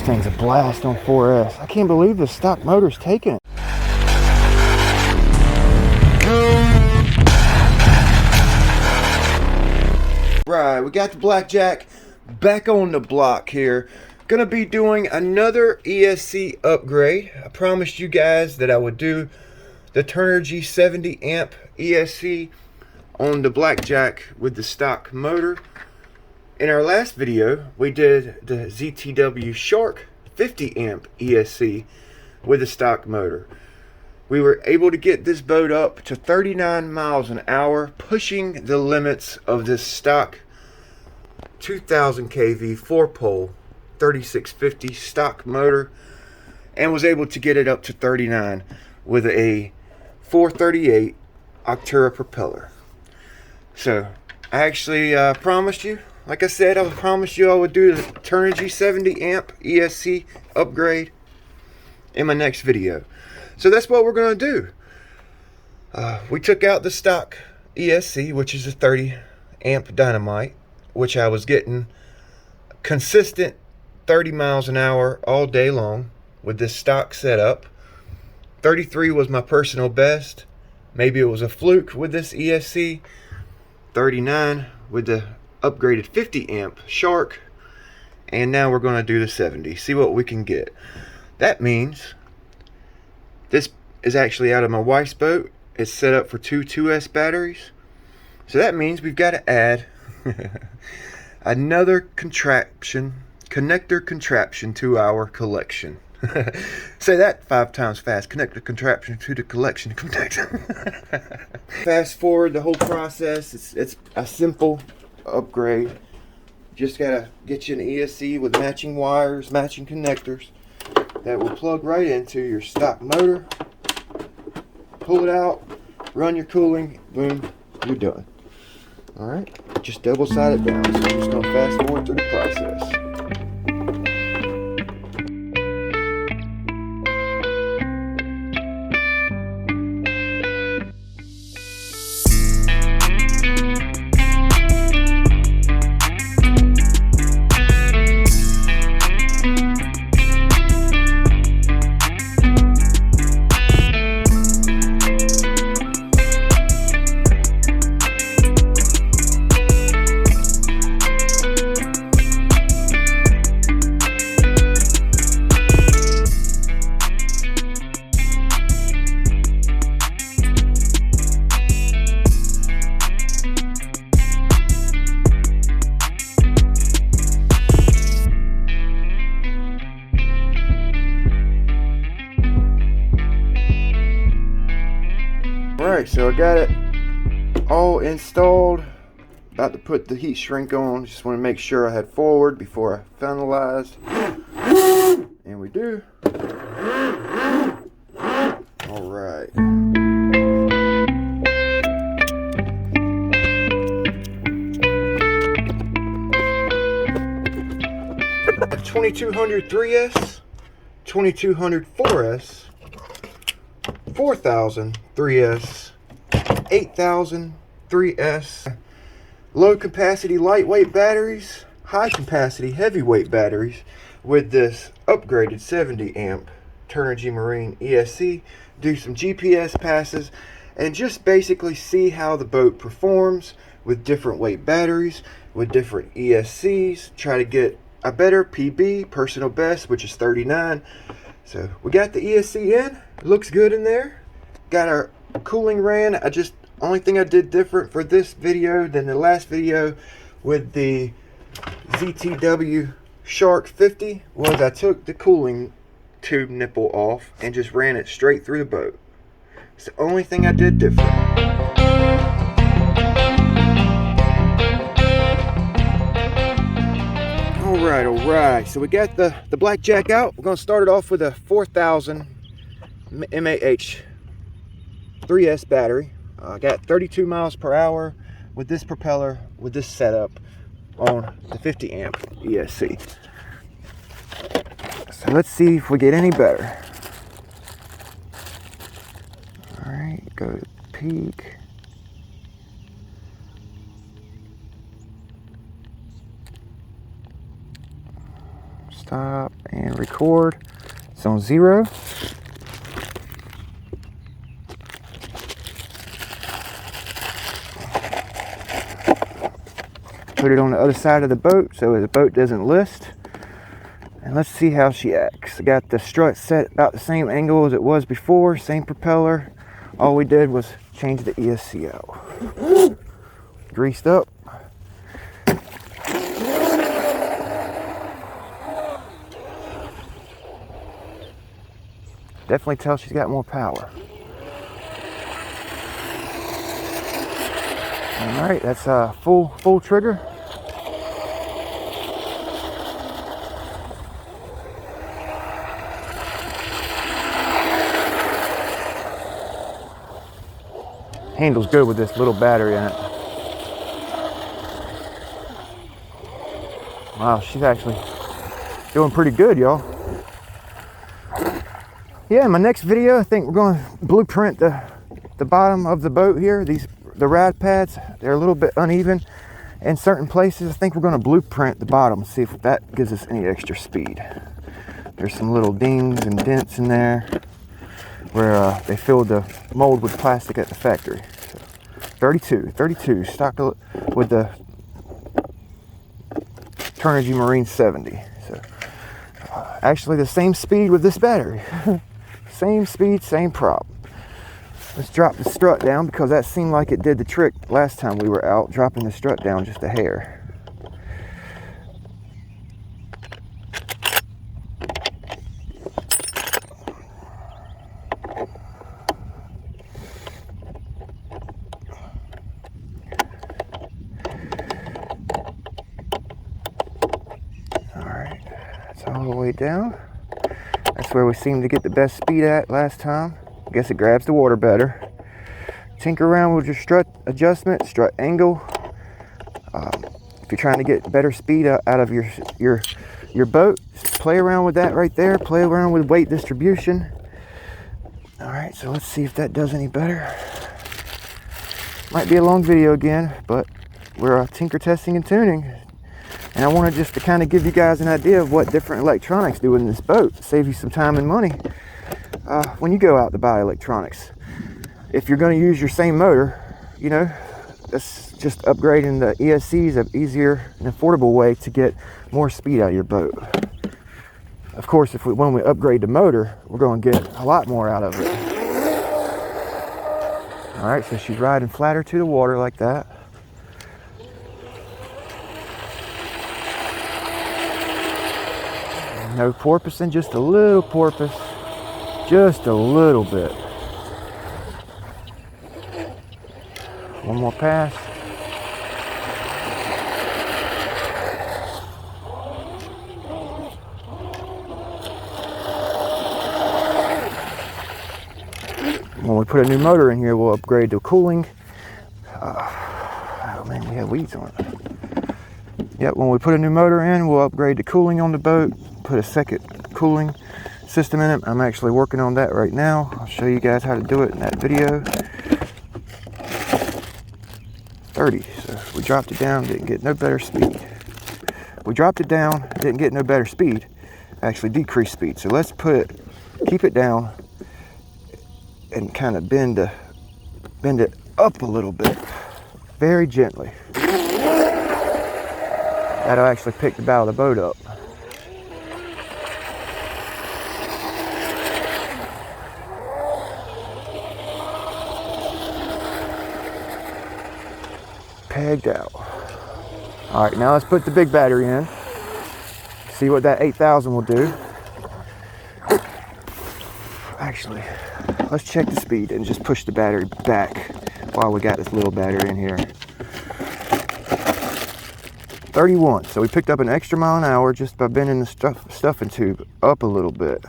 thing's a blast on 4S. I can't believe the stock motor's taking it. Right, we got the Blackjack back on the block here. Gonna be doing another ESC upgrade. I promised you guys that I would do the Turner G70 amp ESC on the Blackjack with the stock motor. In our last video, we did the ZTW Shark 50 amp ESC with the stock motor. We were able to get this boat up to 39 miles an hour, pushing the limits of this stock 2000 kV 4-pole 3650 stock motor, and was able to get it up to 39 with a 438 Octura propeller. So I actually promised you, like I said, I promised you I would do the Turner G70 amp ESC upgrade in my next video. So that's what we're going to do. We took out the stock ESC, which is a 30 amp dynamite, which I was getting consistent 30 miles an hour all day long with this stock setup. 33 was my personal best. Maybe it was a fluke with this ESC. 39 with the upgraded 50 amp Shark. And now we're going to do the 70. See what we can get. That means this is actually out of my wife's boat. It's set up for two 2S batteries. So that means we've got to add another connector contraption to our collection. Say that 5 times fast. Connector contraption to the collection. Fast forward the whole process. It's a simple upgrade. Just gotta get you an ESC with matching wires, matching connectors that will plug right into your stock motor. Pull it out, run your cooling, boom, you're done. Alright, just double side it down. So I'm just going to fast forward through the process. Alright, so I got it all installed. About to put the heat shrink on. Just want to make sure I had forward before I finalized. And we do. Alright. 2200 3S, 2200 4S, 4000 3S, 8000 3S, low capacity lightweight batteries, high capacity heavyweight batteries with this upgraded 70 amp Turner G Marine ESC. Do some GPS passes and just basically see how the boat performs with different weight batteries, with different ESCs. Try to get a better PB, personal best, which is 39. So we got the ESC in. It looks good in there. Got our cooling ran. Only thing I did different for this video than the last video with the ZTW Shark 50 was I took the cooling tube nipple off and just ran it straight through the boat. It's the only thing I did different. Alright, so we got the Blackjack out. We're going to start it off with a 4000 mAh 3S battery. I got 32 miles per hour with this propeller, with this setup on the 50 amp ESC. So let's see if we get any better. Alright, go to peak. Stop and record. It's on 0. Put it on the other side of the boat so the boat doesn't list. And let's see how she acts. I got the strut set about the same angle as it was before, same propeller. All we did was change the ESC out. Greased up. Definitely tell she's got more power. All right, that's a full trigger. Handles good with this little battery in it. Wow, she's actually doing pretty good, y'all. Yeah, in my next video, I think we're going to blueprint the bottom of the boat here. The rad pads, they're a little bit uneven in certain places. I think we're going to blueprint the bottom, see if that gives us any extra speed. There's some little dings and dents in there where they filled the mold with plastic at the factory. So 32 stock with the Turnergy Marine 70. So actually the same speed with this battery. Same speed, same prop. Let's drop the strut down because that seemed like it did the trick last time we were out, dropping the strut down just a hair. All the way down. That's where we seemed to get the best speed at last time. I guess it grabs the water better. Tinker around with your strut adjustment, strut angle. If you're trying to get better speed out of your boat, play around with that right there. Play around with weight distribution. All right, so let's see if that does any better. Might be a long video again, but we're tinker testing and tuning. And I wanted just to kind of give you guys an idea of what different electronics do in this boat, save you some time and money when you go out to buy electronics. If you're going to use your same motor, you know, that's just upgrading the ESCs, an easier and affordable way to get more speed out of your boat. Of course, when we upgrade the motor, we're going to get a lot more out of it. All right, so she's riding flatter to the water like that. No porpoising, just a little porpoise, just a little bit. One more pass. When we put a new motor in here, we'll upgrade the cooling. Oh man, we have weeds on it. Yep, when we put a new motor in, we'll upgrade the cooling on the boat. Put a second cooling system in it. I'm actually working on that right now. I'll show you guys how to do it in that video. 30. So we dropped it down, didn't get no better speed. We dropped it down, didn't get no better speed. Actually decreased speed. So let's keep it down and kind of bend it up a little bit, very gently. That'll actually pick the bow of the boat up. Pegged out. All right, now let's put the big battery in. See what that 8,000 will do. Actually, let's check the speed and just push the battery back while we got this little battery in here. 31. So we picked up an extra mile an hour just by bending the stuffing tube up a little bit.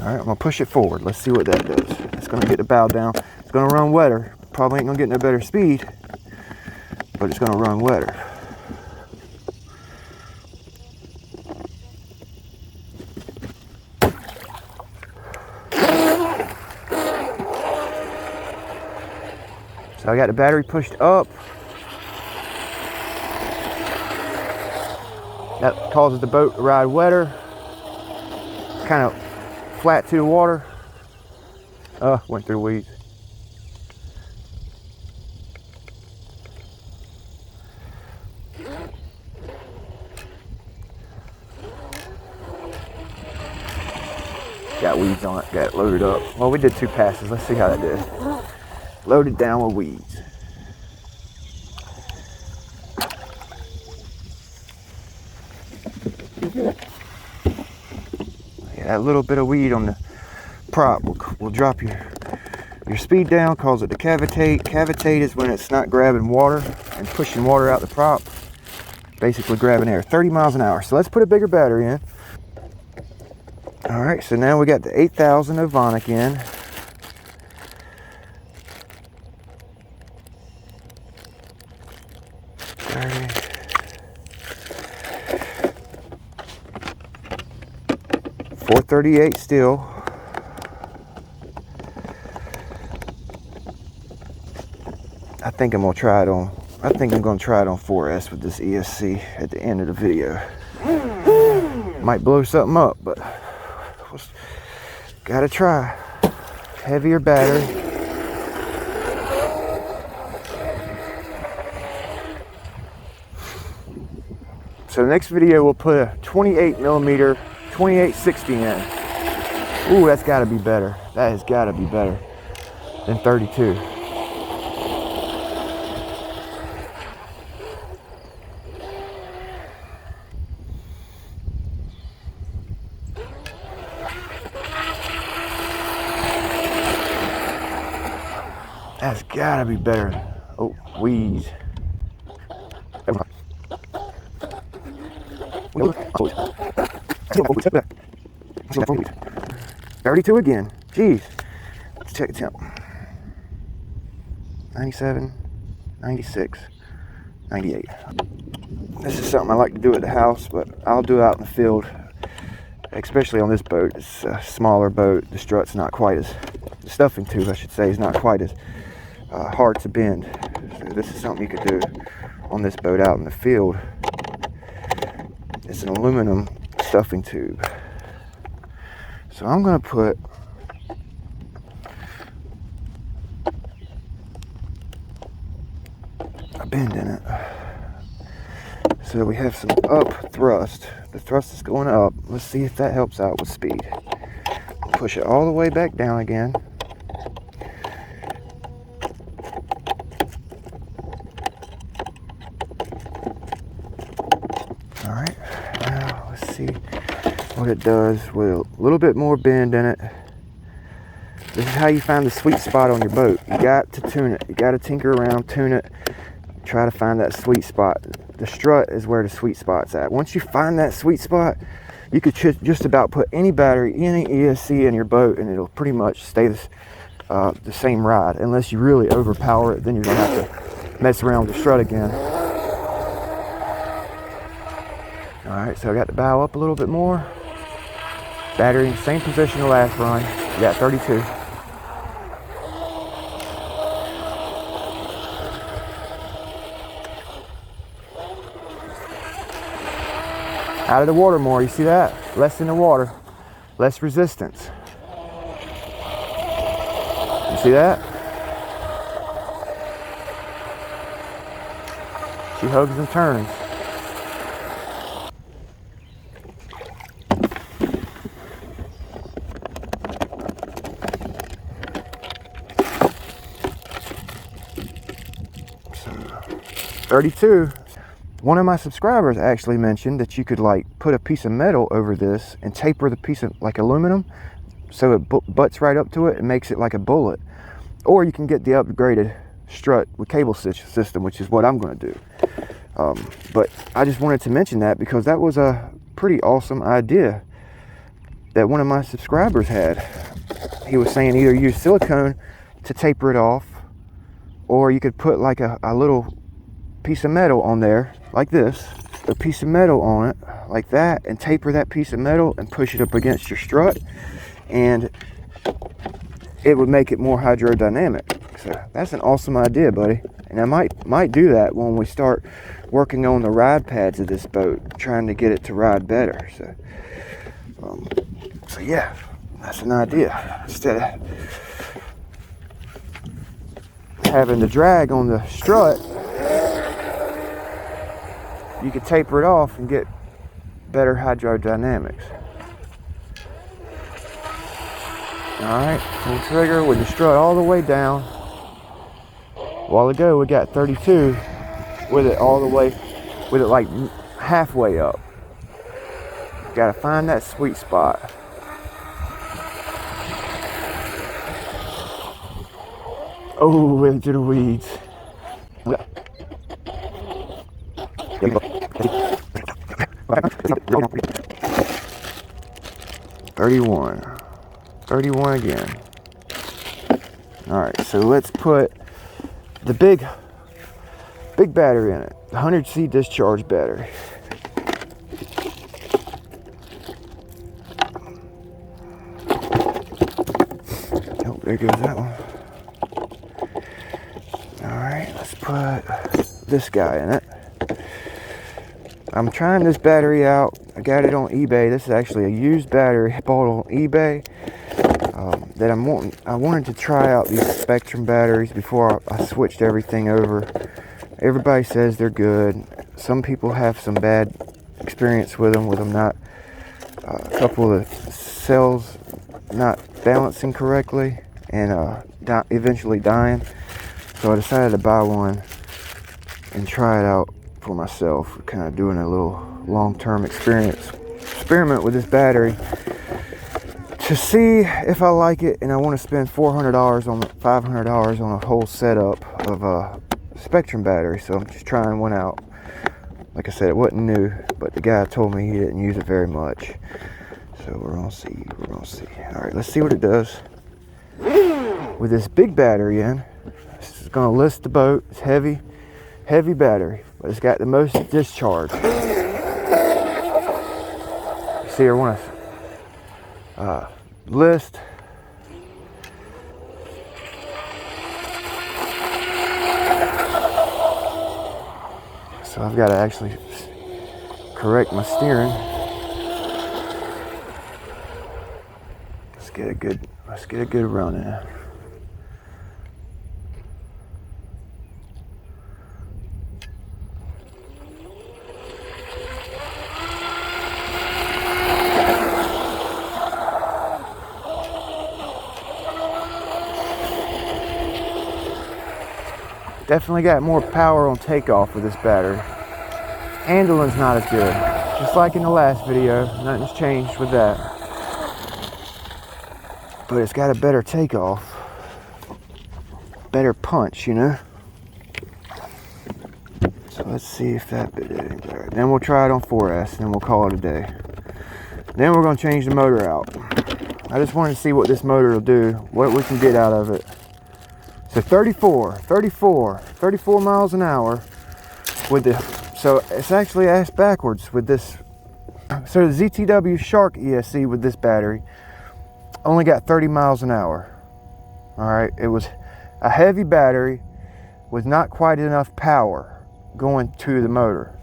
All right, I'm gonna push it forward. Let's see what that does. It's gonna get the bow down. It's gonna run wetter. Probably ain't gonna get no better speed, but it's gonna run wetter. So I got the battery pushed up. That causes the boat to ride wetter, kind of flat to the water. Went through the weeds. Got weeds on it, got it loaded up. Well, we did 2 passes. Let's see how that did. Loaded down with weeds. Yeah, that little bit of weed on the prop will drop your speed down, cause it to cavitate. Cavitate is when it's not grabbing water and pushing water out the prop. Basically grabbing air, 30 miles an hour. So let's put a bigger battery in. All right, so now we got the 8000 Ovonic in. $438 still. I think I'm gonna try it on. I think I'm gonna try it on 4S with this ESC at the end of the video. Might blow something up, but gotta try. Heavier battery. So the next video we'll put a 28mm 2860 in. Ooh, that's gotta be better. That has gotta be better than 32. That's gotta be better. Oh, weeds. 32 again. Jeez. Let's check the temp. 97, 96, 98. This is something I like to do at the house, but I'll do it out in the field, especially on this boat. It's a smaller boat. The strut's not quite as, the stuffing tube, I should say, is not quite as hard to bend. So this is something you could do on this boat out in the field. It's an aluminum stuffing tube. So I'm going to put a bend in it. So we have some up thrust. The thrust is going up. Let's see if that helps out with speed. Push it all the way back down again. Alright, now let's see what it does with a little bit more bend in it. This is how you find the sweet spot on your boat. You got to tune it. You got to tinker around, tune it, try to find that sweet spot. The strut is where the sweet spot's at. Once you find that sweet spot, you could just about put any battery, any ESC in your boat, and it'll pretty much stay the same ride. Unless you really overpower it, then you're going to have to mess around with the strut again. Alright, so I got the bow up a little bit more. Battery in the same position the last run. Yeah, 32. Out of the water more, you see that? Less in the water, less resistance. You see that? She hugs and turns. So, 32. One of my subscribers actually mentioned that you could like put a piece of metal over this and taper the piece of like aluminum so it butts right up to it and makes it like a bullet. Or you can get the upgraded strut with cable system, which is what I'm going to do. But I just wanted to mention that because that was a pretty awesome idea that one of my subscribers had. He was saying either use silicone to taper it off, or you could put like a little piece of metal on there like this, a piece of metal on it like that, and taper that piece of metal and push it up against your strut, and it would make it more hydrodynamic. So that's an awesome idea, buddy. And I might do that when we start working on the ride pads of this boat, trying to get it to ride better. So yeah, that's an idea. Instead of having the drag on the strut, you could taper it off and get better hydrodynamics. Alright, full trigger with the strut all the way down. A while ago we got 32 with it all the way, with it like halfway up. Gotta find that sweet spot. Oh, into the weeds. 31. 31 again. Alright, so let's put the big battery in it. The 100C discharge battery. Oh, there goes that one. Alright, let's put this guy in it. I'm trying this battery out. I got it on eBay. This is actually a used battery I bought on eBay. That I wanted to try out these Spectrum batteries before I switched everything over. Everybody says they're good. Some people have some bad experience with them not a couple of the cells not balancing correctly and eventually dying. So I decided to buy one and try it out for myself, kind of doing a little long-term experiment with this battery to see if I like it, and I want to spend $400 on $500 on a whole setup of a Spectrum battery. So I'm just trying one out. Like I said, it wasn't new, but the guy told me he didn't use it very much. So we're gonna see. All right, let's see what it does with this big battery in. This is gonna list the boat. It's heavy battery, but it's got the most discharge. You see, I want to list. So I've got to actually correct my steering. Let's get a good run in. Definitely got more power on takeoff with this battery. Handling's not as good. Just like in the last video, nothing's changed with that. But it's got a better takeoff. Better punch, you know? So let's see if that bit is there. Then we'll try it on 4S, and then we'll call it a day. Then we're going to change the motor out. I just wanted to see what this motor will do, what we can get out of it. So 34 miles an hour with the, so it's actually ass backwards with this. So the ZTW Shark ESC with this battery only got 30 miles an hour. All right, it was a heavy battery with not quite enough power going to the motor.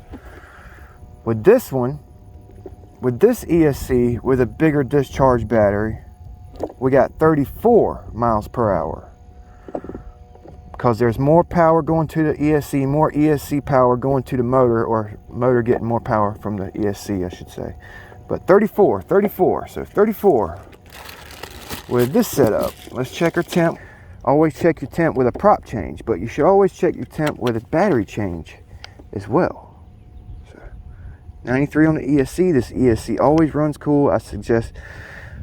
With this one, with this ESC with a bigger discharge battery, we got 34 miles per hour. Because there's more power going to the ESC, more ESC power going to the motor, or motor getting more power from the ESC, I should say. But 34, so 34 with this setup. Let's check our temp. Always check your temp with a prop change, but you should always check your temp with a battery change as well. So 93 on the ESC. This ESC always runs cool. I suggest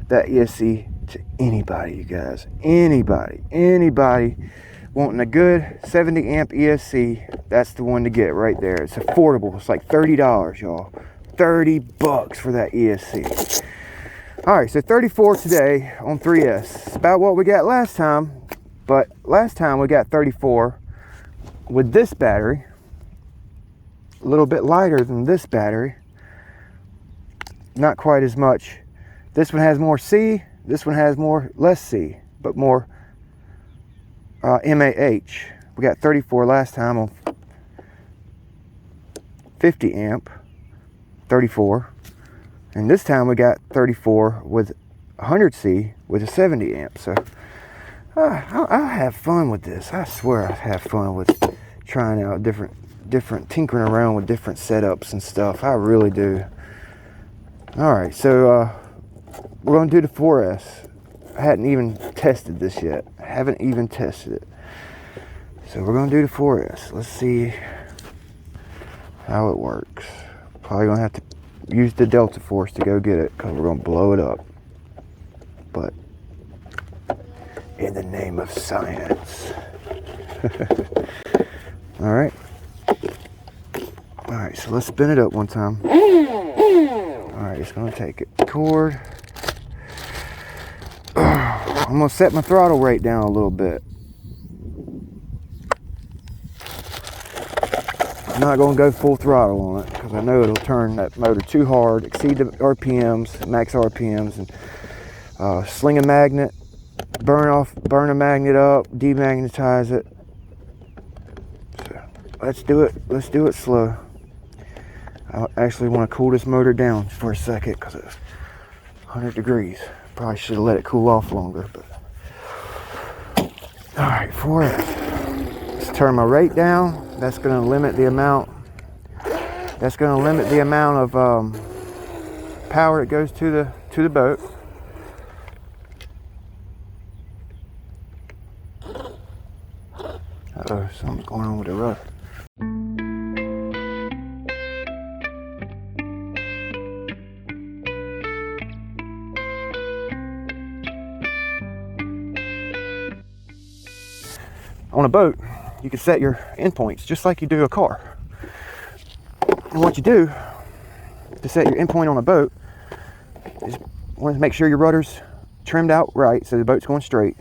that ESC to anybody, you guys. Anybody wanting a good 70 amp ESC, that's the one to get right there. It's affordable. It's like $30, y'all. $30 for that ESC. All right, so 34 today on 3S. It's about what we got last time, but last time we got 34 with this battery. A little bit lighter than this battery. Not quite as much. This one has more C. This one has less C, but more MAH. We got 34 last time on 50 amp, 34. And this time we got 34 with 100C with a 70 amp. So I'll have fun with this. I swear I have fun with trying out different tinkering around with different setups and stuff. I really do. Alright, so we're going to do the 4S. I hadn't even tested this yet. I haven't even tested it. So we're going to do the 4S. Let's see how it works. Probably going to have to use the Delta Force to go get it, because we're going to blow it up. But in the name of science. Alright. Alright, so let's spin it up one time. Alright, it's going to take it. Cord. I'm going to set my throttle rate down a little bit. I'm not going to go full throttle on it, because I know it'll turn that motor too hard, exceed the RPMs, max RPMs, and sling a magnet, burn a magnet up, demagnetize it. So let's do it slow. I actually want to cool this motor down for a second, because it's 100 degrees. Probably should have let it cool off longer, but all right, let's turn my rate down. That's going to limit the amount. That's going to limit the amount of power that goes to the boat. Uh-oh, something's going on with the rudder. On a boat, you can set your endpoints just like you do a car. And what you do to set your endpoint on a boat is you want to make sure your rudder's trimmed out right, so the boat's going straight.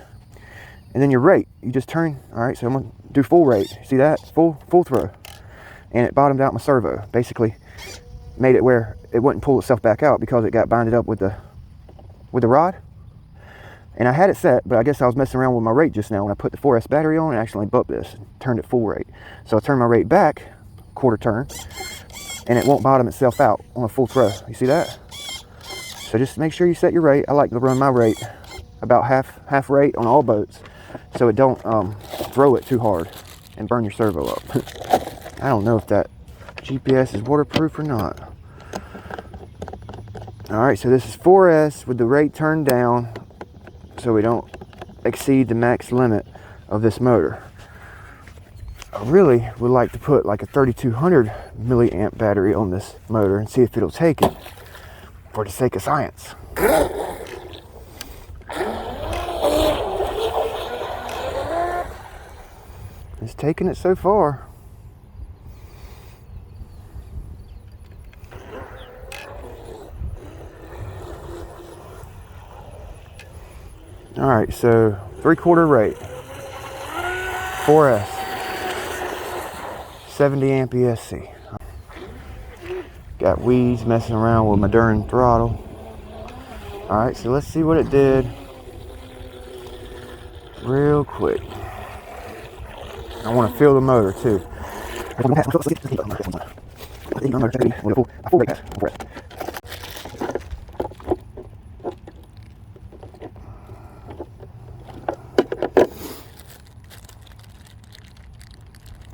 And then your rate, you just turn. All right, so I'm gonna do full rate. See that? Full throw. And it bottomed out my servo. Basically made it where it wouldn't pull itself back out because it got binded up with the rod. And I had it set, but I guess I was messing around with my rate just now when I put the 4S battery on and accidentally bumped this and turned it full rate. So I turned my rate back, quarter turn, and it won't bottom itself out on a full throw. You see that? So just make sure you set your rate. I like to run my rate about half rate on all boats, so it don't throw it too hard and burn your servo up. I don't know if that GPS is waterproof or not. All right, so this is 4S with the rate turned down, so we don't exceed the max limit of this motor. I really would like to put like a 3200 milliamp battery on this motor and see if it'll take it, for the sake of science. It's taking it so far. All right, so 3/4 rate, 4S, 70 amp ESC. Got weeds messing around with my darn throttle. All right, so let's see what it did real quick. I want to feel the motor too.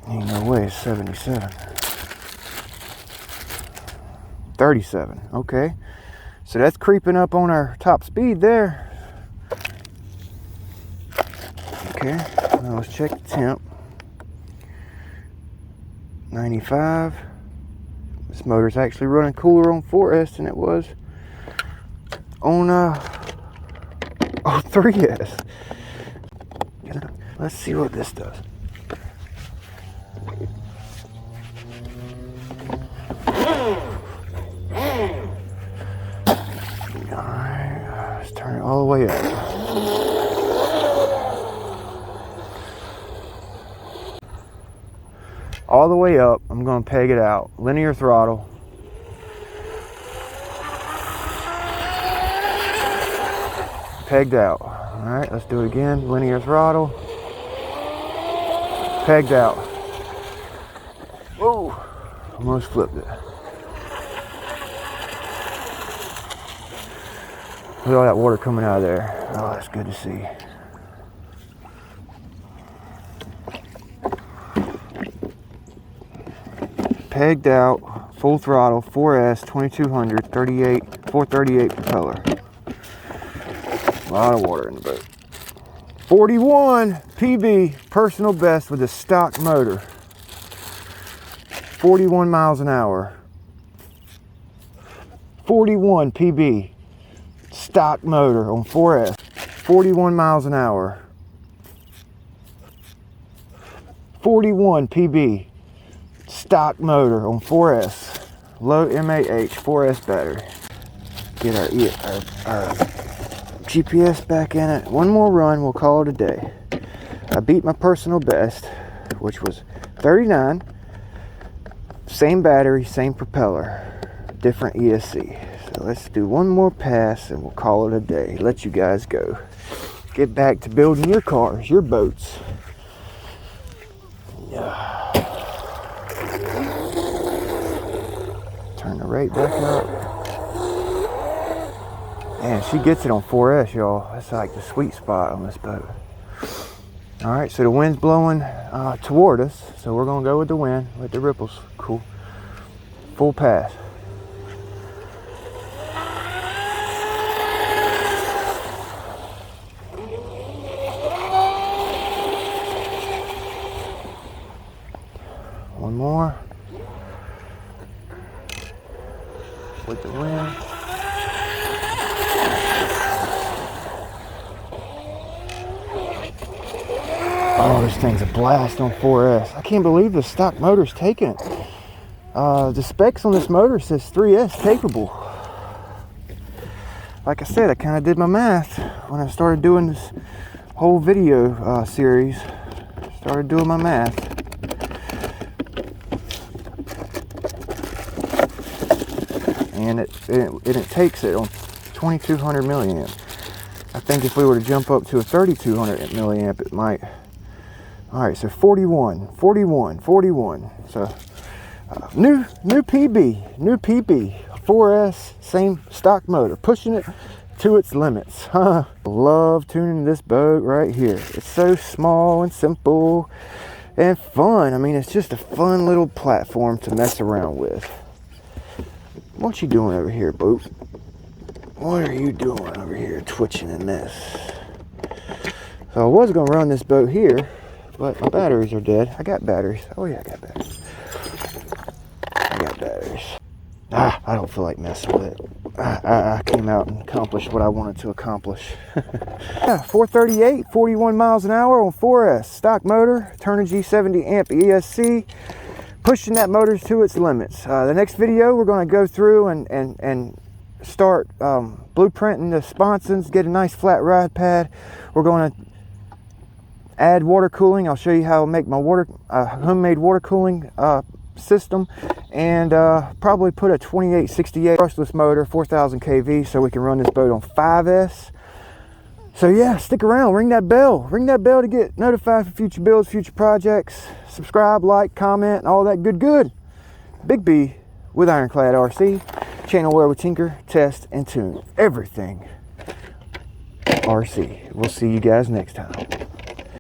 Ain't no way it's 77. 37. Okay. So that's creeping up on our top speed there. Okay. Now let's check the temp. 95. This motor's actually running cooler on 4S than it was on 3S. Let's see what this does. Alright, let's turn it all the way up. All the way up, I'm going to peg it out. Linear throttle. Pegged out. Alright, let's do it again. Linear throttle. Pegged out. Whoa, almost flipped it. Look at all that water coming out of there. Oh, that's good to see. Pegged out, full throttle, 4S, 2200, 438 propeller. A lot of water in the boat. 41 PB personal best with a stock motor. 41 miles an hour. 41 PB stock motor on 4S. 41 miles an hour. 41 PB stock motor on 4S. Low MAH 4S battery. Get our GPS back in it. One more run, we'll call it a day. I beat my personal best, which was 39. Same battery, same propeller, different ESC. So let's do one more pass and we'll call it a day. Let you guys go. Get back to building your cars, your boats. Turn the rate back up. Man, she gets it on 4S, y'all. That's like the sweet spot on this boat. All right, so the wind's blowing toward us, so we're gonna go with the wind, with the ripples. Cool. Full pass. One more. With the wind. Oh, this thing's a blast on 4S. I can't believe the stock motor's taking it. The specs on this motor says 3S capable. Like I said, I kind of did my math when I started doing this whole video series. Started doing my math. And it takes it on 2200 milliamp. I think if we were to jump up to a 3200 milliamp, it might. All right, so 41. So new PB, 4S, same stock motor, pushing it to its limits. Love tuning this boat right here. It's so small and simple and fun. I mean, it's just a fun little platform to mess around with. What you doing over here, boat? What are you doing over here twitching in this? So I was gonna run this boat here, but my batteries are dead. I got batteries. Oh yeah, I got batteries. I don't feel like messing with it. I came out and accomplished what I wanted to accomplish. Yeah, 438, 41 miles an hour on 4S. Stock motor, Turner G70 amp ESC. Pushing that motor to its limits. The next video, we're going to go through and start blueprinting the sponsons, get a nice flat ride pad. We're going to add water cooling. I'll show you how to make my homemade water cooling system, and probably put a 2868 brushless motor, 4000 kV, so we can run this boat on 5S. So yeah, stick around, ring that bell to get notified for future builds, future projects. Subscribe, like, comment, all that good. Big B with Ironclad RC, channel where we tinker, test, and tune everything RC. We'll see you guys next time.